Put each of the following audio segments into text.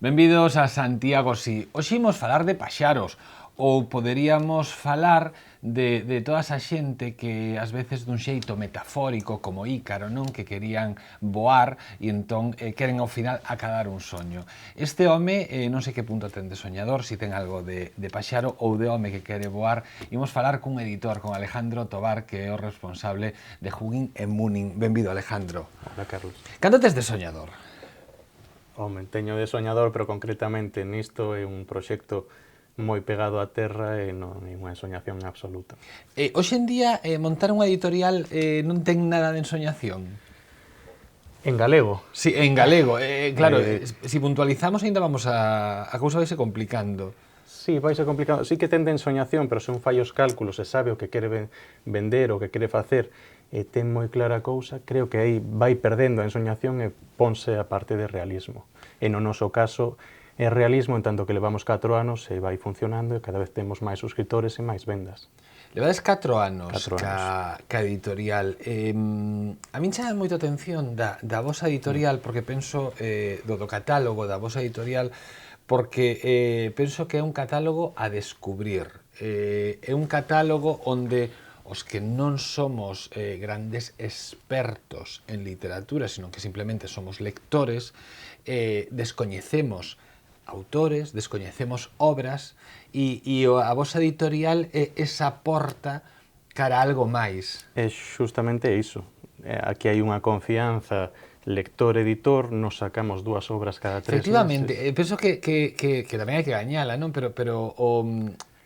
Benvidos a Santiago Si. Hoxe imos falar de paxaros, ou poderíamos falar de toda esa xente que ás veces dun xeito metafórico como Ícaro, non? Que querían voar e entón queren ao final acadar un soño. Este home, non sei que punto ten de soñador, si ten algo de paxaro ou de home que quere voar. Imos falar cun editor, con Alejandro Tobar, que é o responsable de Hugin e Munin. Benvido, Alejandro. Hola, Carlos. Canto tes de soñador? Home, teño de soñador, pero concretamente nisto é un proxecto moi pegado á terra e non é unha soñación absoluta. Hoxe en día, montar unha editorial non ten nada de ensoñación? En galego? Sí, en galego. Claro, si puntualizamos ainda vamos a cousa vai se complicando. Sí, vai ser complicado. Sí que ten de ensoñación, pero se un fai os cálculos e sabe o que quere vender, o que quere facer, e ten moi clara a cousa, creo que aí vai perdendo a ensoñación e ponse a parte de realismo. E no noso caso é realismo en tanto que levamos 4 anos e vai funcionando e cada vez temos máis suscriptores e máis vendas. Levades 4 anos ca editorial. A min chama moito atención da vosa editorial porque penso do catálogo da vosa editorial porque penso que é un catálogo a descubrir. É un catálogo onde os que non somos grandes expertos en literatura, sino que simplemente somos lectores, descoñecemos autores, descoñecemos obras e a vosa editorial é esa porta cara a algo máis. É justamente iso. Aquí hai unha confianza lector-editor, nos sacamos 2 obras cada 3 meses. Efectivamente, penso que tamén hai que gañala, non? Pero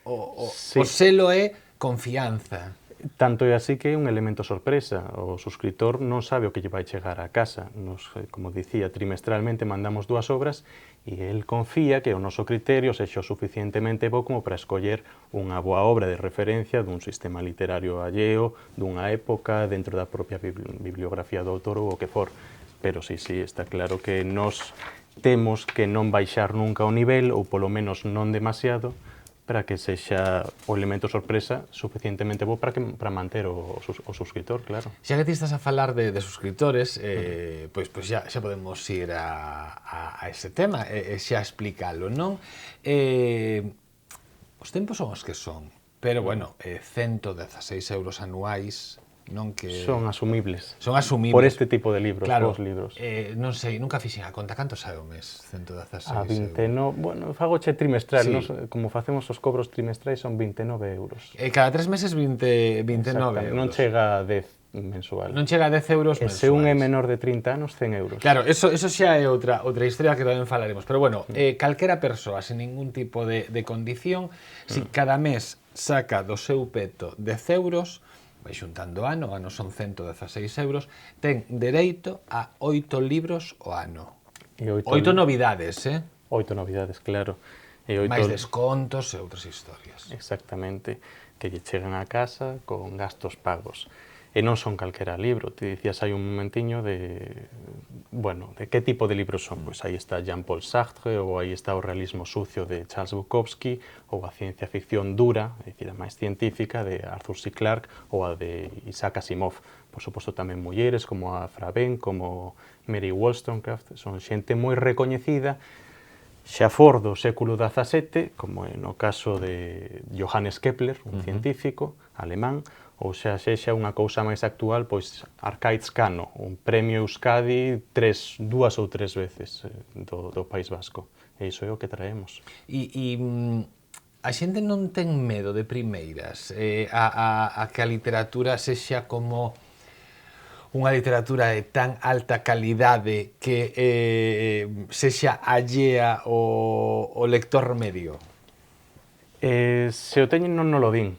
o selo é confianza. Tanto é así que é un elemento sorpresa. O suscritor non sabe o que lle vai chegar a casa. Nos, como dicía, trimestralmente mandamos 2 obras e el confía que o noso criterio sexa suficientemente bo como para escoller unha boa obra de referencia dun sistema literario alleo, dunha época, dentro da propia bibliografía do autor ou o que for. Pero sí, está claro que nos temos que non baixar nunca o nivel, ou polo menos non demasiado, para que sexa o elemento sorpresa suficientemente bo para manter o suscritor, claro. Xa que ti estás a falar de suscriptores, pois xa podemos ir a ese tema, xa explícalo, non? Os tempos son os que son, pero, bueno, 116 euros anuais, non que... Son asumibles. Son asumibles. Por este tipo de libros, claro, os libros. Non sei, nunca fixen a conta. Canto sae o mes? 116 a 29, bueno, fagoche trimestral, sí. Como facemos os cobros trimestrais son 29 euros. Cada 3 meses 29 euros. Non chega a 10 mensual. Non chega a 10 euros mensuais. E se un é menor de 30 anos, 100 euros. Claro, eso xa é outra historia que tamén falaremos. Pero, bueno, calquera persoa, sen ningún tipo de condición, si cada mes saca do seu peto 10 euros, vai xuntando ano son 116 euros, ten dereito a 8 libros o ano. 8 novidades, 8 novidades, claro. Máis descontos e outras historias. Exactamente, que lle chegan a casa con gastos pagos. E non son calquera libro, te dicías hai un momentiño de que tipo de libros son? Pois aí está Jean-Paul Sartre, ou aí está o realismo sucio de Charles Bukowski, ou a ciencia ficción dura, é dicir, a máis científica, de Arthur C. Clarke, ou a de Isaac Asimov. Por suposto tamén mulleres, como a Fraben, como Mary Wollstonecraft, son xente moi recoñecida, xa for do século XVII, como no caso de Johannes Kepler, un científico alemán, ou xa sexa unha cousa máis actual, pois Arcaiz Cano, un premio Euskadi 2 ou 3 veces do País Vasco. E iso é o que traemos. E a xente non ten medo de primeiras a que a literatura sexa como unha literatura de tan alta calidade que sexa allea ao lector medio? Se o teñen non lo din.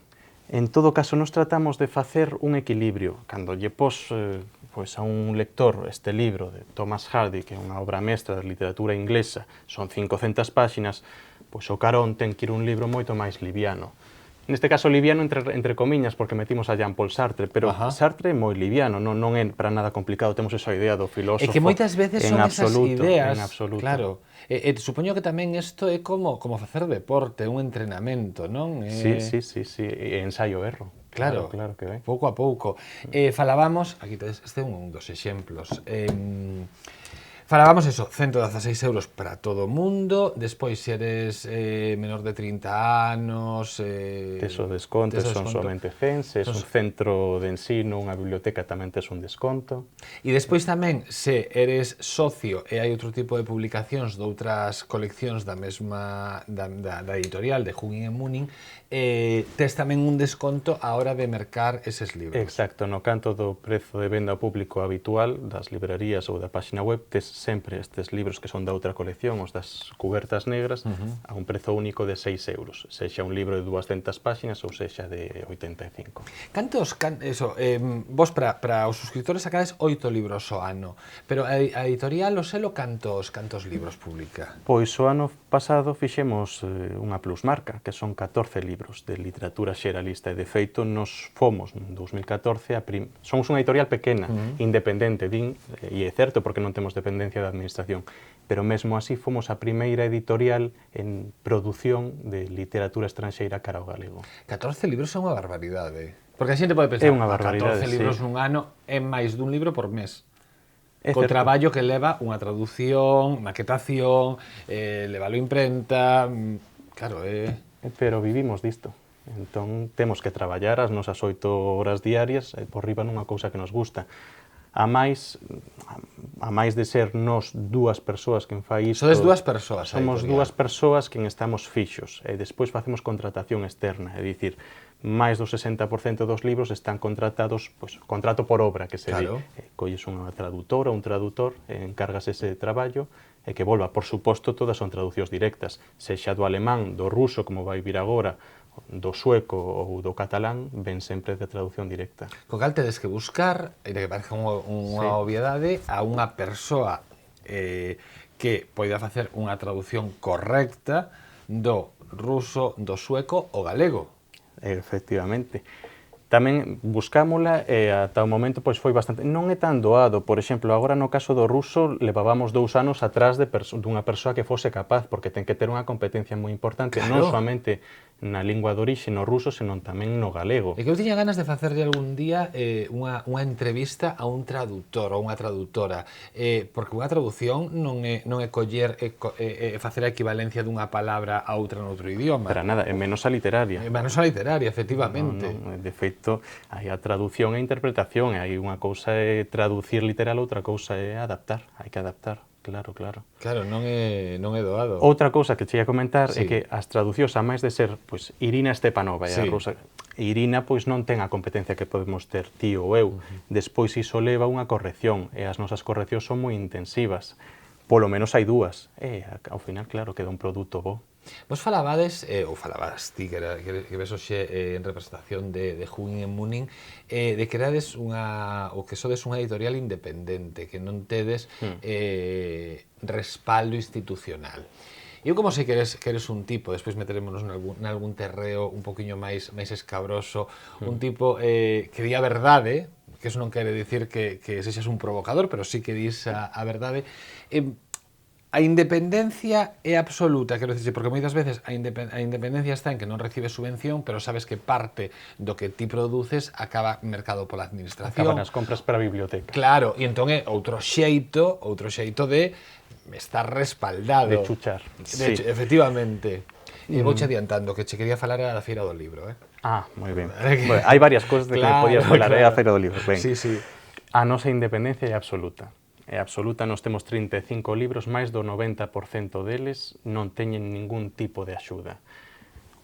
En todo caso, nos tratamos de facer un equilibrio. Cando lle pos a un lector este libro de Thomas Hardy, que é unha obra mestra da literatura inglesa, son 500 páxinas, pois o carón ten que ir un libro moito máis liviano. Neste caso, liviano entre comiñas, porque metimos a Jean-Paul Sartre, pero Sartre é moi liviano, non é para nada complicado, temos esa idea do filósofo. É que moitas veces son esas ideas, en absoluto. Claro. Supoño que tamén isto é como facer deporte, un entrenamento, non? Sí, ensaio-erro. Claro, que é. Pouco a pouco. Falábamos, aquí este é un dos exemplos, Falábamos eso, 116 euros para todo o mundo, despois se eres menor de 30 anos... tes o desconto, son somente 100, se es un centro de ensino, unha biblioteca tamén tes un desconto. E despois tamén, se eres socio e hai outro tipo de publicacións de outras coleccións da mesma, da editorial de Hugging e Munin, tes tamén un desconto á hora de mercar eses libros. Exacto, no canto do prezo de venda ao público habitual das librerías ou da página web, tes sempre estes libros que son da outra colección, os das cubertas negras, a un prezo único de 6 euros, sexa un libro de 200 páxinas ou sexa de 85. Vos para os suscriptores sacades 8 libros ao ano, pero a editorial o selo cantos libros publica? Pois o ano pasado fixemos unha plusmarca, que son 14 libros de literatura xeralista, e de feito nos fomos en 2014, somos unha editorial pequena, independente, e é certo porque non temos dependencia da administración, pero mesmo así fomos a primeira editorial en produción de literatura estranxeira cara ao galego. 14 libros é unha barbaridade. Porque a xente pode pensar, 14 libros nun ano é máis dun libro por mes. Co traballo que leva unha traducción, maquetación, levalo a imprenta, claro, Pero vivimos disto. Entón, temos que traballar as nosas 8 horas diarias por riba nunha cousa que nos gusta. A máis de ser nós dúas persoas quen fai isto... Sodes dúas persoas. Somos dúas persoas quen estamos fixos, e despois facemos contratación externa, é dicir, máis do 60% dos libros están contratados, pois, contrato por obra, que se di. Colles unha traductora, un tradutor, encargas ese traballo, e que volva, por suposto, todas son traducións directas, sexa do alemán, do ruso, como vai vir agora, do sueco ou do catalán, ven sempre de traducción directa. Co cal tedes que buscar, e que parece unha obviedade, a unha persoa que poida facer unha traducción correcta do ruso, do sueco ou galego. Efectivamente. Tamén buscámola e ata o momento pois foi bastante... Non é tan doado, por exemplo, agora no caso do ruso levábamos 2 anos atrás dunha persoa que fose capaz, porque ten que ter unha competencia moi importante, non somente na lingua de orixe no ruso, senón tamén no galego. E que eu tiña ganas de facerlle algún día unha entrevista a un traductor ou unha traductora, porque unha traducción non é coller e facer a equivalencia dunha palabra a outra noutro idioma. Para nada, é menos a literaria. Menos a literaria, efectivamente. De feito, hai a traducción e a interpretación, e hai unha cousa é traducir literal, outra cousa é adaptar, hai que adaptar. Claro. Claro, non é doado. Outra cousa que che ia comentar é que as traducións, a máis de ser pois, Irina Stepanova, a rusa, Irina pois, non ten a competencia que podemos ter ti ou eu. Despois iso leva unha corrección, e as nosas correccións son moi intensivas. Polo menos hai 2, e ao final, claro, queda un produto bo. Vos falabades, ou falabas ti, que ves hoxe en representación de Hugging e Munin, de que erades ou que sodes unha editorial independente, que non tedes respaldo institucional. Eu como sei que eres un tipo, despois meterémonos nalgún terreo un poquinho máis escabroso, un tipo que di a verdade, que eso non quere dicir que sexas un provocador, pero sí que dis a verdade. A independencia é absoluta, quero dicir, porque moitas veces a independencia está en que non recibes subvención, pero sabes que parte do que ti produces acaba mercado pola administración. Acaban as compras para a biblioteca. Claro, e entón é outro xeito de estar respaldado. De chuchar. Efectivamente. E vouche adiantando que che quería falar da Feira do Libro, moi ben. Bueno, hai varias cousas de que podías falar, a Feira do Libro. Ben. Sí. A nosa independencia é absoluta. É absoluta, nós temos 35 libros, máis do 90% deles non teñen ningún tipo de axuda.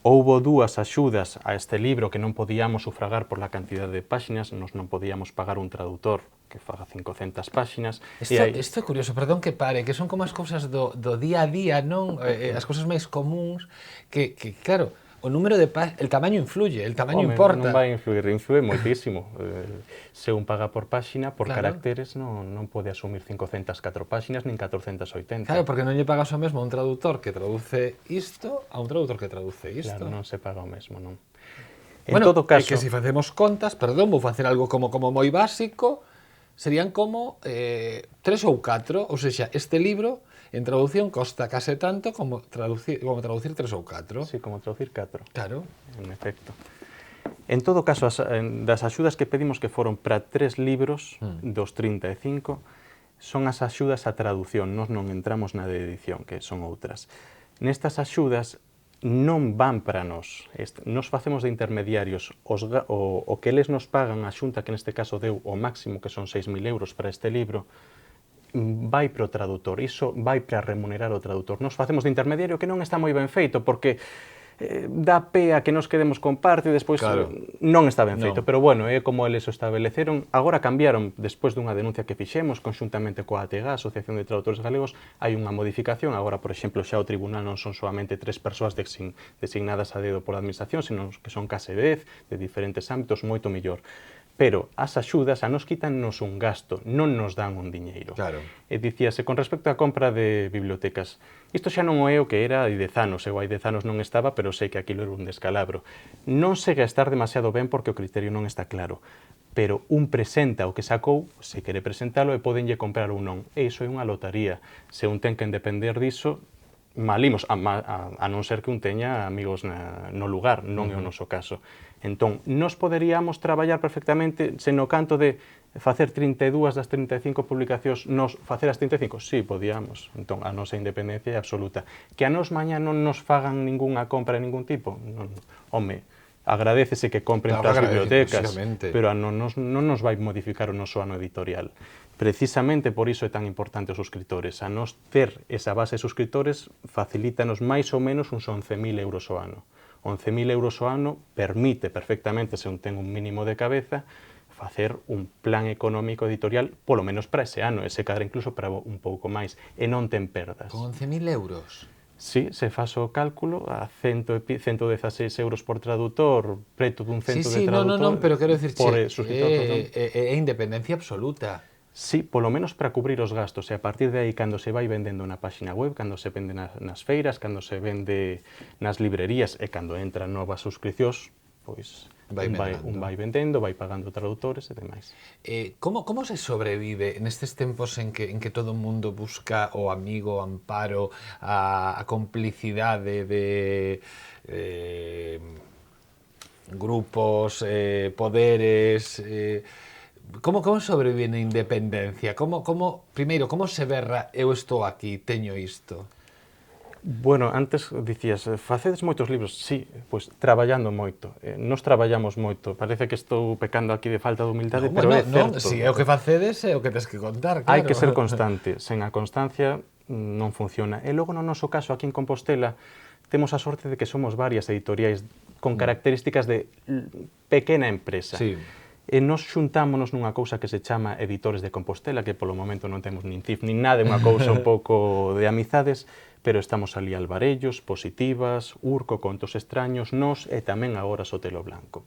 Houbo 2 axudas a este libro que non podíamos sufragar por la cantidad de páxinas, nos non podíamos pagar un traductor que faga 500 páxinas. Isto é curioso, perdón que pare, que son como as cousas do día a día, non? As cousas máis comuns, que claro, o número de el tamaño influye, el tamaño importa. Non vai influir, influe moitísimo. Se un paga por páxina, por caracteres, non pode asumir 504 páxinas nin 480. Claro, porque non lle pagas o mesmo a un traductor que traduce isto a un traductor que traduce isto. Claro, non se paga o mesmo, non. En todo caso, que se facemos contas, perdón, vou facer algo como moi básico, serían como 3 ou 4, ou seja, este libro en traducción costa case tanto como traducir 3 ou 4. Sí, como traducir 4. Claro. En efecto. En todo caso, das axudas que pedimos que foron para 3 libros dos 35, son as axudas á traducción, nós non entramos na de edición, que son outras. Nestas axudas non van para nós, nós facemos de intermediarios, o que eles nos pagan, a Xunta que neste caso deu o máximo que son 6.000 euros para este libro, vai para o tradutor, iso vai para remunerar o tradutor. Nos facemos de intermediario que non está moi ben feito, porque dá pé a que nos quedemos con parte e despois non está ben feito, pero bueno, é como eles o estabeleceron. Agora cambiaron, despois dunha denuncia que fixemos conxuntamente coa ATG, Asociación de Tradutores Galegos, hai unha modificación. Agora, por exemplo, xa o tribunal non son solamente 3 persoas designadas a dedo pola administración, sino que son case 10 de diferentes ámbitos, moito mellor. Pero as axudas a nos quítannos un gasto, non nos dan un diñeiro. Claro. E dicíase, con respecto á compra de bibliotecas, isto xa non é o que era hai 10 anos, eu hai 10 anos non estaba, pero sei que aquilo era un descalabro. Non segue a estar demasiado ben porque o criterio non está claro, pero un presenta o que sacou, se quere presentalo, e podenlle comprar ou non. E iso é unha lotaría. Se un ten que depender diso, malimos, a non ser que un teña amigos no lugar, non é o noso caso. Entón, nos poderíamos traballar perfectamente se no canto de facer 32 das 35 publicacións, nos facer as 35? Sí, podíamos. Entón, a nosa independencia é absoluta. Que a nos mañá non nos fagan ningunha compra de ningún tipo? Non. Home, agradécese que compren para as bibliotecas, pero non nos vai modificar o noso ano editorial. Precisamente por iso é tan importante os suscriptores. A nos ter esa base de suscriptores facilítanos máis ou menos uns 11.000 euros ao ano. 11.000 euros ao ano permite perfectamente, se un ten un mínimo de cabeza, facer un plan económico editorial, polo menos para ese ano, e se cadra incluso para un pouco máis, e non ten perdas. Con 11.000 euros? Sí, se faz o cálculo, a 116 euros por traductor, preto dun cento de tradutor. Non, pero quero dicir, é independencia absoluta. Sí, polo menos para cubrir os gastos, e a partir de aí, cando se vai vendendo na página web, cando se vende nas feiras, cando se vende nas librerías e cando entran novas suscripcións, pois un vai vendendo, vai pagando tradutores e demais. Como se sobrevive nestes tempos en que todo o mundo busca o amigo, o amparo, a complicidade de grupos, poderes... Como sobrevive a independencia? Primeiro, como se berra eu estou aquí, teño isto? Bueno, antes dicías, facedes moitos libros? Sí, pois traballando moito. Nos traballamos moito. Parece que estou pecando aquí de falta de humildade, pero é certo. Si é o que facedes, é o que tens que contar, claro. Hai que ser constante. Sen a constancia non funciona. E logo, no noso caso, aquí en Compostela, temos a sorte de que somos varias editoriais con características de pequena empresa. Sí. E nos xuntámonos nunha cousa que se chama Editores de Compostela, que polo momento non temos nin CIF nin nada, é unha cousa un pouco de amizades, pero estamos ali Alvarellos, Positivas, Urco, Contos Extraños, Nos e tamén agora Sotelo Blanco.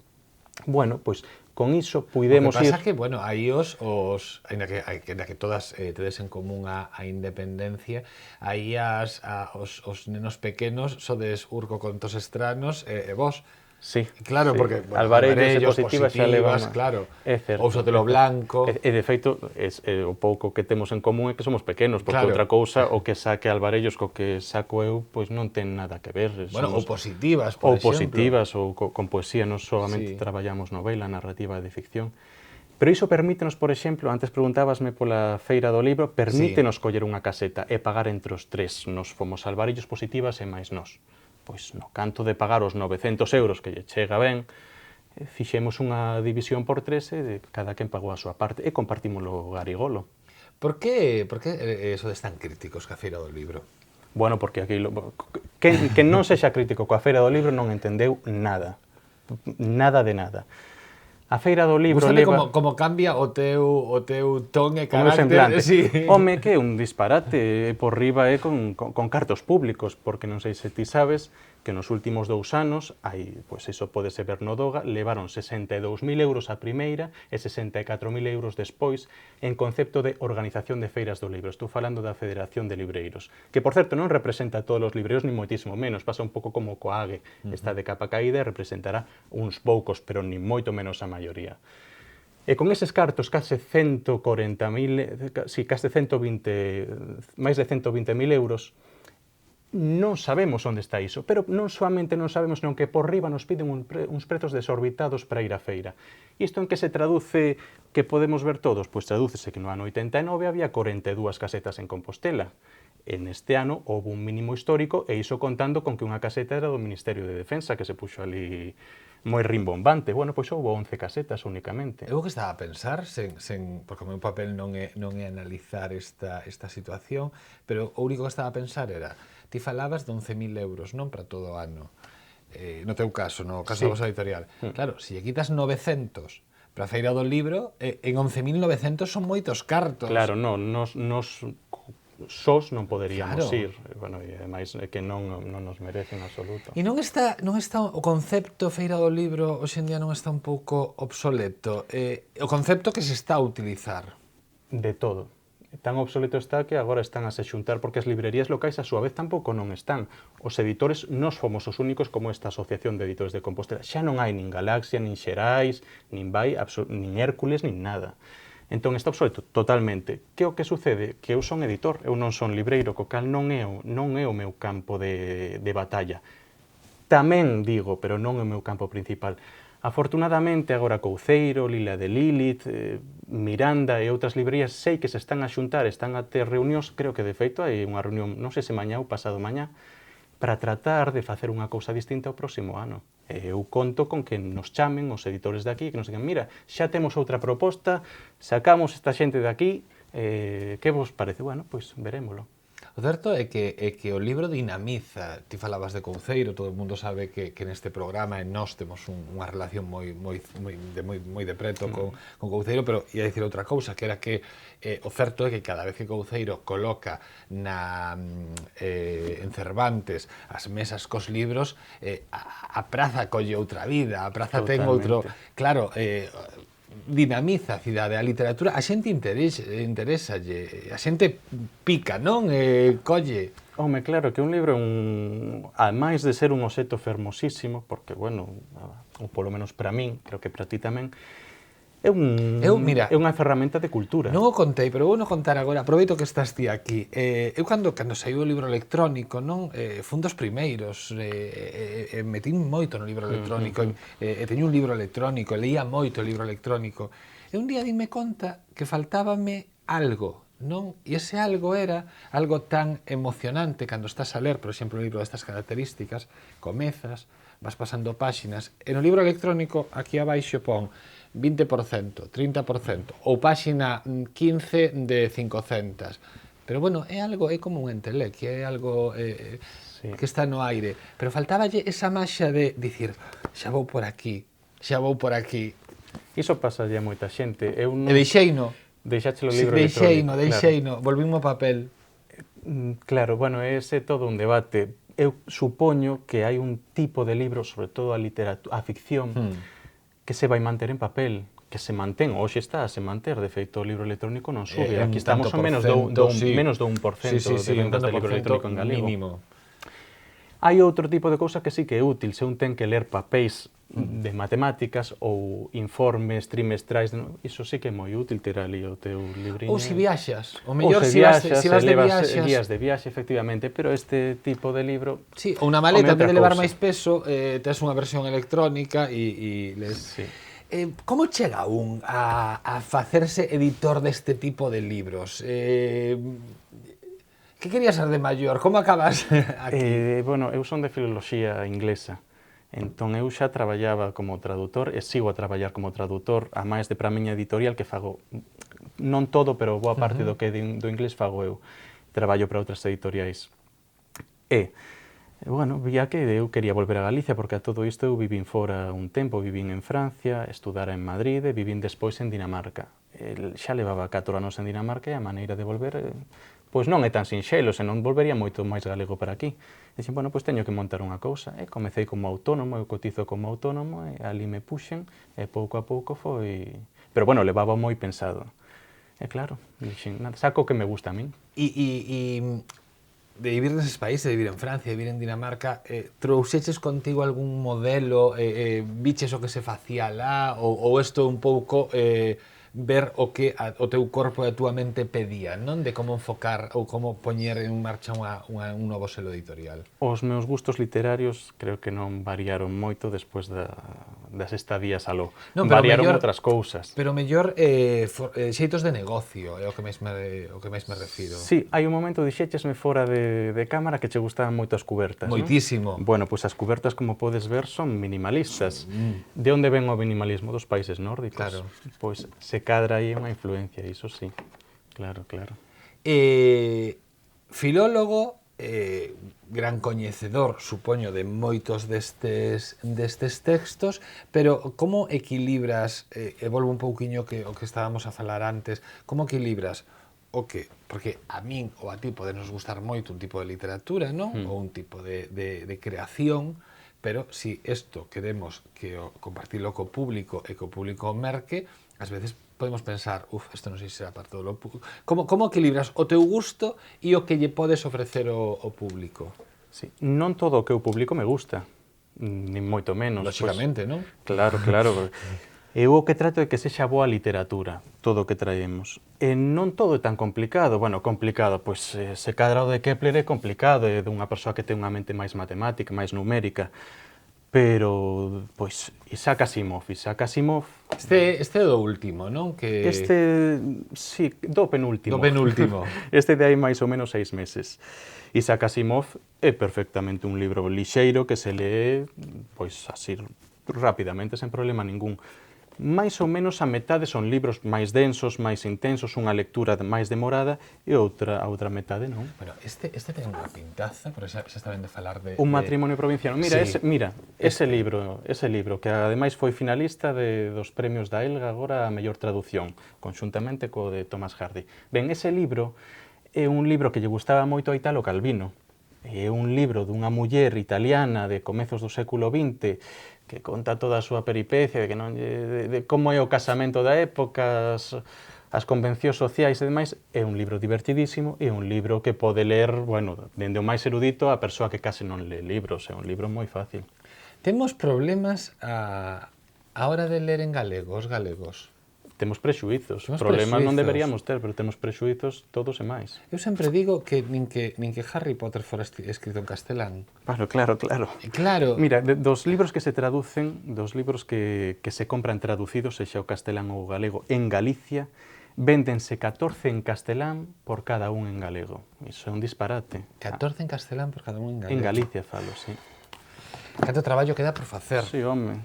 Bueno, pois con iso puidemos ir... O que pasa que, bueno, aí ainda que todas tedes en común a independencia, aí os nenos pequenos sodes Urco, Contos Extraños e vos. Sí, claro, sí. porque Alvarellos e Positivas xa levan, claro, é certo, ou Sotelo Blanco. E de feito, o pouco que temos en común é que somos pequenos, porque outra cousa, o que saque Alvarellos co que saco eu, pois non ten nada que ver. Bueno, ou Positivas, por exemplo. Ou Positivas, ou con poesía, non solamente traballamos novela, narrativa de ficción. Pero iso permítenos, por exemplo, antes preguntábasme pola Feira do Libro, permítenos coller unha caseta e pagar entre os tres. Nos fomos Alvarellos, Positivas e máis nós. Pois no canto de pagar os 900 euros que lle chega ben, fixemos unha división por 3 e cada quen pagou a súa parte e compartímoslo garigolo. Por que sodes tan críticos ca Feira do Libro? Bueno, porque aquí quen non sexa crítico coa Feira do Libro non entendeu nada. Nada de nada. A Feira do Libro leva... como cambia o teu ton e carácter. Sí. Home, que é un disparate, por riba é con cartos públicos, porque non sei se ti sabes que nos últimos 2 anos, pois iso podese ver no Doga, levaron 62.000 euros a primeira e 64.000 euros despois en concepto de organización de feiras do libro. Estou falando da Federación de Libreiros, que, por certo, non representa a todos os libreiros, ni moitísimo menos, pasa un pouco como coa AGE, está de capa caída e representará uns poucos, pero ni moito menos a maioría. E con eses cartos, case 140.000, si, case 120, máis de 120.000 euros, non sabemos onde está iso, pero non soamente non sabemos, non que por riba nos piden uns prezos desorbitados para ir á feira. Isto en que se traduce, que podemos ver todos? Pois tradúcese que no ano 89 había 42 casetas en Compostela. En este ano houve un mínimo histórico e iso contando con que unha caseta era do Ministerio de Defensa que se puxo ali moi rimbombante. Bueno, pois houve 11 casetas únicamente. Eu que estaba a pensar, porque o meu papel non é analizar esta situación, pero o único que estaba a pensar era, ti falabas de 11.000 euros, non para todo o ano, no teu caso, no caso da vosa editorial. Claro, se lle quitas 900 para a Feira do Libro, en 11.900 son moitos cartos. Claro, non, nos sós non poderíamos ir, bueno, e ademais que non nos merece en absoluto. E non está o concepto Feira do Libro hoxe en día non está un pouco obsoleto? O concepto que se está a utilizar? De todo. Tan obsoleto está que agora están a se xuntar porque as librerías locais a súa vez tampouco non están. Os editores nos fomos os únicos como esta Asociación de Editores de Compostela. Xa non hai nin Galaxia, nin Xerais, nin Vai, nin Hércules, nin nada. Entón está obsoleto totalmente. Que o que sucede? Que eu son editor, eu non son libreiro, co cal non é o meu campo de batalla. Tamén digo, pero non é o meu campo principal. Afortunadamente, agora Couceiro, Lila de Lilith, Miranda e outras librerías sei que se están a xuntar, están a ter reunións, creo que de feito hai unha reunión, non sei se mañá ou pasado mañá, para tratar de facer unha cousa distinta ao próximo ano. Eu conto con que nos chamen os editores de aquí, que nos digan, mira, xa temos outra proposta, sacamos esta xente de aquí, que vos parece? Bueno, pois verémolo. O certo é que o libro dinamiza, ti falabas de Couceiro, todo o mundo sabe que neste programa nós temos unha relación moi de preto con Couceiro, pero ia dicir outra cousa, que era que o certo é que cada vez que Couceiro coloca en Cervantes as mesas cos libros, a praza colle outra vida, a praza ten outro... Claro, dinamiza a cidade, a literatura, a xente interésalle, a xente pica, non? Colle. Home, claro, que un libro, ademais de ser un obxecto fermosísimo, porque, bueno, ou polo menos para min, creo que para ti tamén, é unha ferramenta de cultura. Non o contei, pero vou non contar agora, aproveito que estás ti aquí. Eu cando saiu o libro electrónico, non, fun dos primeiros, metín moito no libro electrónico, teño un libro electrónico, leía moito o libro electrónico, e un día dime conta que faltábame algo, non? E ese algo era algo tan emocionante cando estás a ler, por exemplo, un libro destas características, comezas, vas pasando páxinas, e no libro electrónico aquí abaixo pon 20%, 30%, ou páxina 15 de 500. Pero, bueno, é como un entelequia, é algo que está no aire. Pero faltáballe esa maxa de dicir, xa vou por aquí, xa vou por aquí. Iso pasa a moita xente. E deixeino. Deixáchelo o libro electrónico. Deixeino, volvimos ao papel. Claro, bueno, ese é todo un debate. Eu supoño que hai un tipo de libro, sobre todo a ficción, que se vai manter en papel, que se mantén, hoxe está a se manter, de feito o libro electrónico non sube, aquí estamos a menos do 1% de vendas de libro electrónico en galego. Mínimo. Hai outro tipo de cousa que sí que é útil, se un ten que ler papéis de matemáticas ou informes trimestrais, iso sí que é moi útil ter ali o teu libriño. Ou se viaxas, o mellor se vas de viaxas. Días de viaxe, efectivamente, pero este tipo de libro... Sí, ou unha maleta en vez de levar máis peso, tes unha versión electrónica e les... Como chega un a facerse editor deste tipo de libros? Que querías ser de maior? Como acabas aquí? Bueno, eu son de filoloxía inglesa. Entón, eu xa traballaba como traductor e sigo a traballar como traductor, a máis de para a miña editorial que fago, non todo, pero boa parte do que do inglés fago eu. Traballo para outras editoriais. Bueno, vía que eu quería volver a Galicia, porque a todo isto eu vivín fora un tempo, vivín en Francia, estudara en Madrid e vivín despois en Dinamarca. Xa levaba 4 anos en Dinamarca e a maneira de volver... pois non é tan sinxelo, senón volvería moito máis galego para aquí. E dixen, bueno, pois teño que montar unha cousa. E comecei como autónomo, eu cotizo como autónomo, e ali me puxen, e pouco a pouco foi... Pero, bueno, levaba moi pensado. E claro, dixen, saco o que me gusta a min. E de vivir neses países, de vivir en Francia, de vivir en Dinamarca, trouxeches contigo algún modelo, biches o que se facía lá, ou isto un pouco... ver o que o teu corpo e a túa mente pedían, non? De como enfocar ou como poñer en marcha un novo selo editorial. Os meus gustos literarios creo que non variaron moito despois das estadías aló. Non, Variaron outras cousas. Pero mellor xeitos de negocio é o que máis me refiro. Sí, hai un momento dixéchesme fora de cámara que che gustaban moito as cubertas, Moitísimo. Non? Bueno, pois as cubertas, como podes ver, son minimalistas. De onde ven o minimalismo? Dos países nórdicos. Claro. Pois se cadra aí unha influencia, iso sí. Claro, claro. Filólogo, gran coñecedor, supoño, de moitos destes textos, pero como equilibras, e volvo un pouquiño o que estábamos a falar antes, como equilibras o que, porque a min ou a ti podenos gustar moito un tipo de literatura, non? Ou un tipo de creación, pero si isto queremos que compartilo co público e que o público merque, ás veces podemos pensar, isto non sei se será para todo o público. Como equilibras o teu gusto e o que lle podes ofrecer ao público? Sí. Non todo o que eu publico me gusta, nin moito menos. Lóxicamente, non? Claro, claro. Eu o que trato é que sexa boa literatura, todo o que traemos. E non todo é tan complicado. Bueno, complicado, pois se cadra o de Kepler é complicado, é dunha persoa que ten unha mente máis matemática, máis numérica. Pero, pois, Isaac Asimov. Este é do último, non? Sí, do penúltimo. Do penúltimo. Este de hai máis ou menos 6 meses. Isaac Asimov é perfectamente un libro lixeiro que se lee, pois, así, rapidamente, sen problema ningún. Mais ou menos a metade son libros máis densos, máis intensos, unha lectura máis demorada e a outra metade non. Bueno, este ten unha pintaza, pero xa está ben de falar de... Un matrimonio provinciano. Mira, sí. ese libro, que ademais foi finalista dos premios da Elga agora a mellor traducción, conxuntamente co de Thomas Hardy. Ben, ese libro é un libro que lle gustaba moito a Italo Calvino. É un libro dunha muller italiana de comezos do século XX que conta toda a súa peripecia, de como é o casamento da época, as convencións sociais e demais. É un libro divertidísimo e un libro que pode ler, bueno, dende o máis erudito a persoa que case non lee libros. É un libro moi fácil. Temos problemas a hora de ler en galego, os galegos. Temos prexuizos. Problemas non deberíamos ter, pero temos prexuizos todos e máis. Eu sempre digo que nin que Harry Potter fora escrito en castelán. Claro. Claro. Mira, dos libros que se traducen, dos libros que se compran traducidos, sexa o castelán ou o galego, en Galicia, véndense 14 en castelán por cada un en galego. Iso é un disparate. 14 en castelán por cada un en galego. En Galicia falo, sí. Canto traballo queda por facer. Sí, home.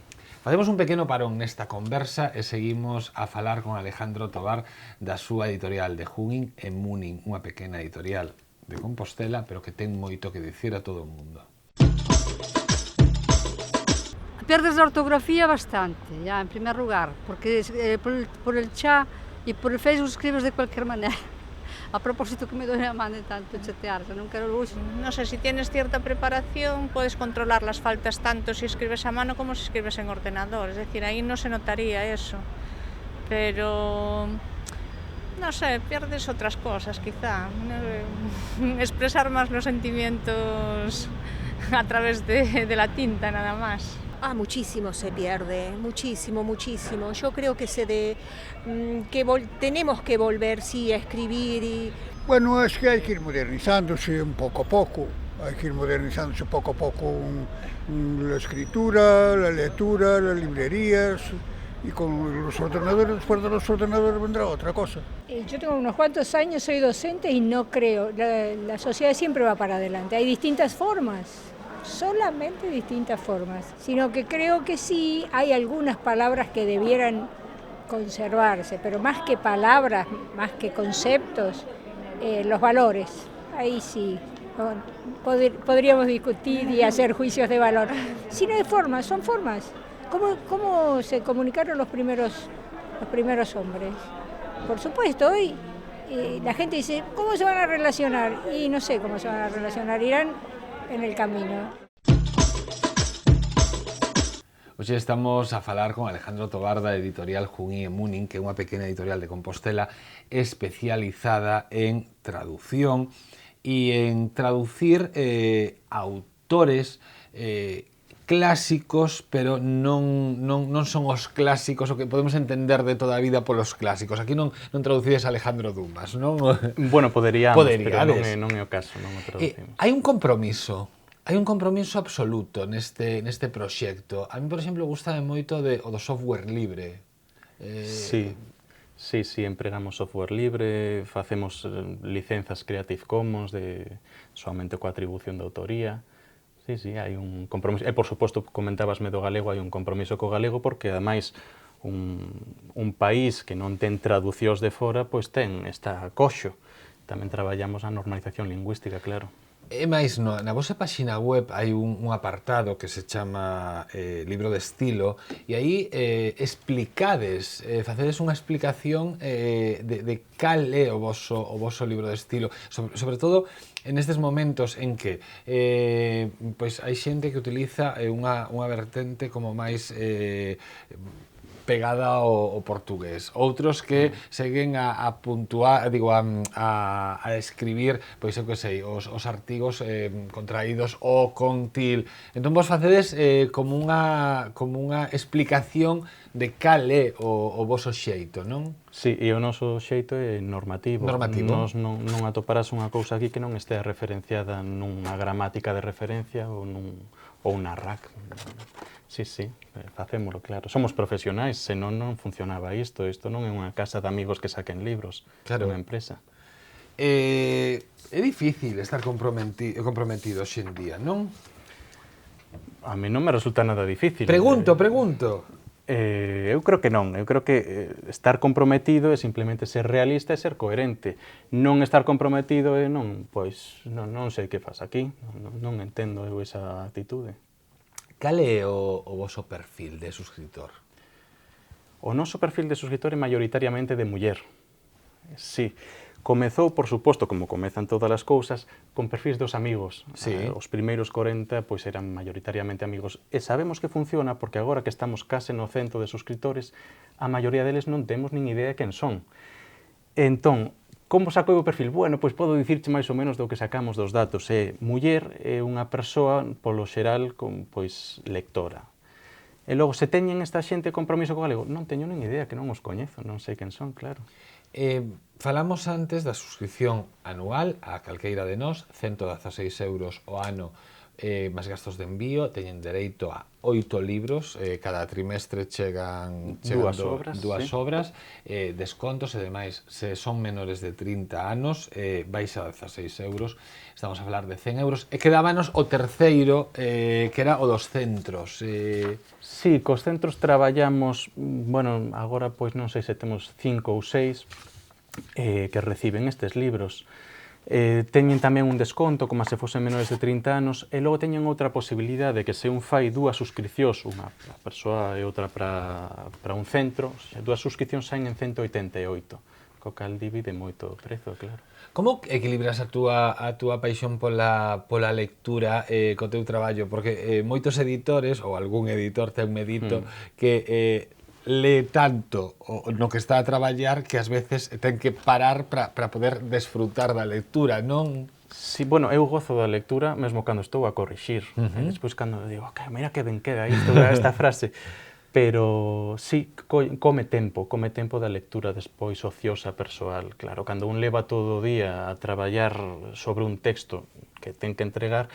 Facemos un pequeno parón nesta conversa e seguimos a falar con Alejandro Tovar da súa editorial de Hungin e Munin, unha pequena editorial de Compostela, pero que ten moito que dicir a todo o mundo. Pierdes la ortografía bastante, ya, en primer lugar, porque por el chat y por el Facebook escribes de cualquier manera. A propósito que me duele la mano de tanto chatearse, non quero luxo. No sé, si tienes cierta preparación, puedes controlar las faltas tanto si escribes a mano como si escribes en ordenador. Es decir, ahí no se notaría eso. Pero, no sé, pierdes otras cosas quizá. Expresar más los sentimientos a través de la tinta nada más. Muchísimo se pierde, muchísimo. Yo creo que tenemos que volver, sí, a escribir y... Bueno, es que hay que ir modernizándose un poco a poco, la escritura, la lectura, las librerías, y con los ordenadores, después de los ordenadores vendrá otra cosa. Yo tengo unos cuantos años, soy docente y no creo, la sociedad siempre va para adelante, hay distintas formas. Solamente distintas formas, sino que creo que sí hay algunas palabras que debieran conservarse, pero más que palabras, más que conceptos, los valores, ahí sí, podríamos discutir y hacer juicios de valor. Si no hay formas, son formas. ¿Cómo se comunicaron los primeros hombres? Por supuesto, hoy la gente dice, ¿cómo se van a relacionar? Y no sé cómo se van a relacionar, irán en el camino. Hoxe estamos a falar con Alejandro Tovar da editorial Hungin e Munin, que é unha pequena editorial de Compostela especializada en traducción e en traducir autores clásicos, pero non son os clásicos o que podemos entender de toda a vida polos clásicos. Aquí non traducides a Alejandro Dumas, non? Bueno, poderíamos, pero non é o caso, non o traducimos. Hai un compromiso absoluto neste proxecto. A mí, por exemplo, gustame moito o do software libre. Sí, empregamos software libre, facemos licenzas Creative Commons somente coa atribución de autoría. Sí, hai un compromiso. E, por suposto, comentabasme do galego, hai un compromiso co galego porque, ademais, un país que non ten traducións de fora, pois está coxo. Tamén traballamos a normalización lingüística, claro. E máis, na vosa páxina web hai un apartado que se chama libro de estilo e aí explicades, facedes unha explicación de cal é o voso libro de estilo, sobre todo en estes momentos en que pois hai xente que utiliza unha vertente como máis pegada ao portugués. Outros que seguen a puntuar, a escribir, pois eu que sei, os artigos contraídos o con til. Entón vos facedes como unha explicación de cal é o voso xeito, non? Sí, e o noso xeito é normativo. Nos non atoparás unha cousa aquí que non estea referenciada nunha gramática de referencia ou unha RAC. Sí, facémolo, claro. Somos profesionais, senón non funcionaba isto. Isto non é unha casa de amigos que saquen libros, claro. Unha empresa. É difícil estar comprometido hoxe en día, non? A mí non me resulta nada difícil. Pregunto. Eu creo que non. Eu creo que estar comprometido é simplemente ser realista e ser coherente. Non estar comprometido é non sei que faz aquí. Non entendo eu esa actitude. Cal é o voso perfil de suscritor? O noso perfil de suscritor é maioritariamente de muller. Sí. Comezou, por suposto, como comezan todas as cousas, con perfis dos amigos. Sí. Os primeiros 40 pois eran maioritariamente amigos. E sabemos que funciona porque agora que estamos case no 100 de suscriptores, a maioría deles non temos nin idea de quen son. Entón, como sacou o perfil? Bueno, pois podo dicirche máis ou menos do que sacamos dos datos. Muller é unha persoa, polo xeral, pois lectora. E logo, se teñen esta xente compromiso co galego, non teño nin idea, que non os coñezo, non sei quen son, claro. Falamos antes da suscripción anual a calqueira de nós, 116 euros o ano, máis gastos de envío, teñen dereito a 8 libros, cada trimestre chegan dúas obras, descontos e demais. Se son menores de 30 anos, vais a 16 euros, estamos a falar de 100 euros, e quedábanos o terceiro, que era o dos centros. Sí, cos centros traballamos, bueno, agora pois non sei se temos 5 ou 6 que reciben estes libros. Teñen tamén un desconto, como se fosen menores de 30 anos, e logo teñen outra posibilidade que se un fai dúas suscripcións, unha para a persoa e outra para un centro, dúas suscripcións saen en 188, co cal divide moito o prezo, claro. Como equilibras a túa paixón pola lectura co teu traballo? Porque moitos editores, ou algún editor ten medito, que lee tanto no que está a traballar que ás veces ten que parar para poder desfrutar da lectura, non? Sí, bueno, eu gozo da lectura mesmo cando estou a corrixir. Despois cando digo, mira que ben queda isto, esta frase. Pero sí, come tempo da lectura despois ociosa persoal. Claro, cando un leva todo o día a traballar sobre un texto que ten que entregar,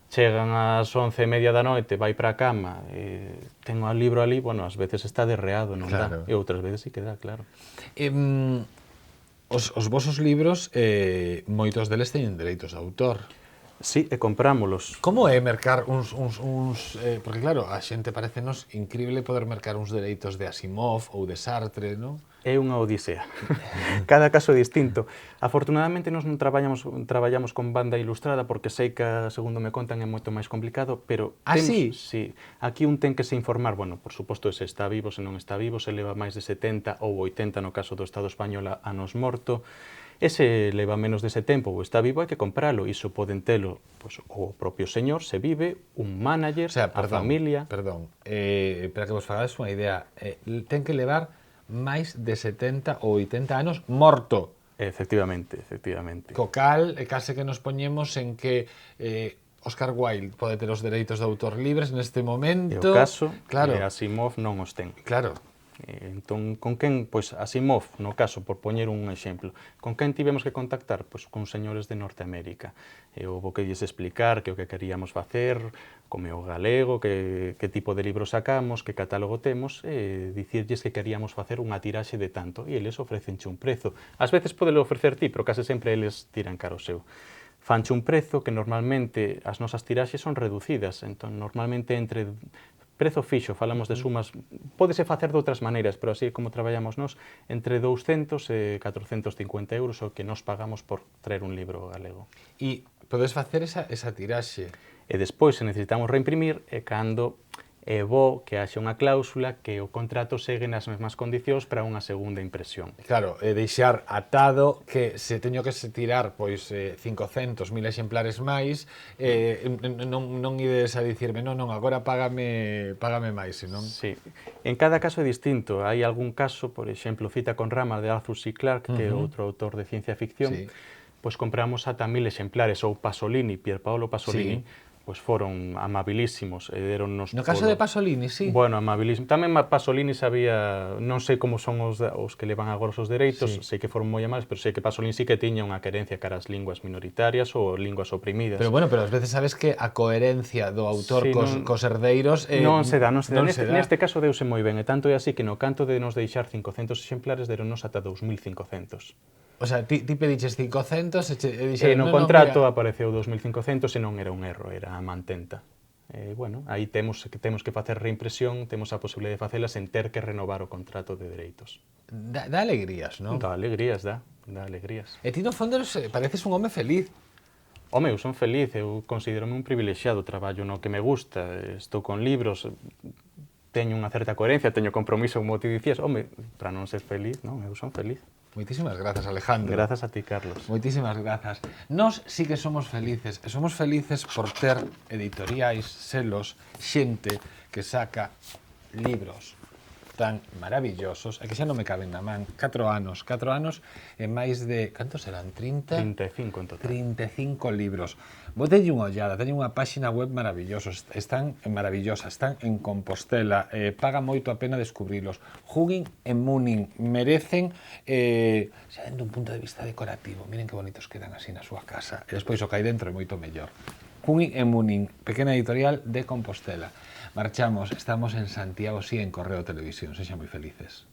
chegan ás 11:30 da noite, vai para a cama, ten o libro ali, bueno, ás veces está derreado, non dá, e outras veces sí que dá, claro. Os vosos libros, moitos deles teñen dereitos de autor. Sí, e comprámolos. Como é mercar uns porque claro, a xente parecenos incrível poder mercar uns dereitos de Asimov ou de Sartre, non? É unha odisea. Cada caso é distinto. Afortunadamente, nós non traballamos con banda ilustrada porque sei que, segundo me contan, é moito máis complicado, pero... Sí? Sí. Aquí un ten que se informar, bueno, por suposto, se está vivo, se non está vivo, se leva máis de 70 ou 80 no caso do Estado español anos morto. E se leva menos dese tempo ou está vivo, hai que compralo. Iso poden telo o propio señor, se vive, un manager, a familia... Perdón, para que vos fagades unha idea, ten que levar máis de 70 ou 80 anos morto. Efectivamente. Co cal, case que nos poñemos en que Oscar Wilde pode ter os dereitos de autor libres neste momento. É o caso, claro. Asimov non os ten. Claro. Entón, con quen? Pois Asimov, no caso, por poñer un exemplo, con quen tivemos que contactar? Pois con señores de Norteamérica. Houve que lles explicar que o que queríamos facer, como o galego, que tipo de libro sacamos, que catálogo temos, e dicirlles que queríamos facer unha tiraxe de tanto, e eles ofrecenche un prezo. Ás veces podelo ofrecer ti, pero case sempre eles tiran caro o seu. Fanche un prezo que normalmente as nosas tiraxes son reducidas, entón normalmente entre prezo fixo, falamos de sumas, pódese facer de outras maneiras, pero así como traballamos nós, entre 200 e 450 euros o que nos pagamos por traer un libro galego. E podes facer esa tiraxe. E despois, se necesitamos reimprimir, é cando é bo que haxa unha cláusula que o contrato segue nas mesmas condicións para unha segunda impresión. Claro, deixar atado que se teño que se tirar pois 500, 1000 exemplares máis, non ides a dicirme, non, agora págame máis, senón... Sí, en cada caso é distinto. Hai algún caso, por exemplo, Cita con Rama de Arthur C. Clarke, que é outro autor de ciencia ficción, pois compramos ata 1000 exemplares, ou Pasolini, Pier Paolo Pasolini, pois foron amabilísimos e deronnos... No caso de Pasolini, sí. Bueno, amabilísimo. Tamén Pasolini sabía, non sei como son os que levan agora os dereitos, sei que foron moi amables, pero sei que Pasolini sí que tiña unha querencia cara as linguas minoritarias ou linguas oprimidas. Pero bueno, pero ás veces sabes que a coherencia do autor cos herdeiros... Non se dá. Neste caso deuse moi ben, e tanto é así que no canto de nos deixar 500 exemplares deronnos ata 2500. O sea, ti pediches 500 e dixeron... no contrato apareceu 2500 e non era un erro, era a mantenta. Bueno, aí temos que facer reimpresión, temos a posibilidade de facelas sen ter que renovar o contrato de dereitos. Dá alegrías, non? Dá alegrías, dá alegrías. E ti no fondo pareces un home feliz. Home, eu son feliz, eu considero-me un privilexiado, traballo no que me gusta, estou con libros, teño unha certa coherencia, teño compromiso, como ti dicías, home, para non ser feliz, non, eu son feliz. Moitísimas grazas, Alejandro. Grazas a ti, Carlos. Moitísimas grazas. Nós sí que somos felices, e somos felices por ter editoriais, selos, xente que saca libros tan maravillosos, e que xa non me caben na man. 4 anos e máis de... Cantos serán? 30? 35 en total. 35 libros. Botelle unha ollada, teñen unha páxina web maravillosa, están en Compostela, paga moito a pena descubrilos. Hugging e Munin merecen, xa dentro un punto de vista decorativo, miren que bonitos quedan así na súa casa, e despois o que hai dentro é moito mellor. Hugging e Munin, pequena editorial de Compostela. Marchamos, estamos en Santiago, sí, en Correo Televisión, sexan moi felices.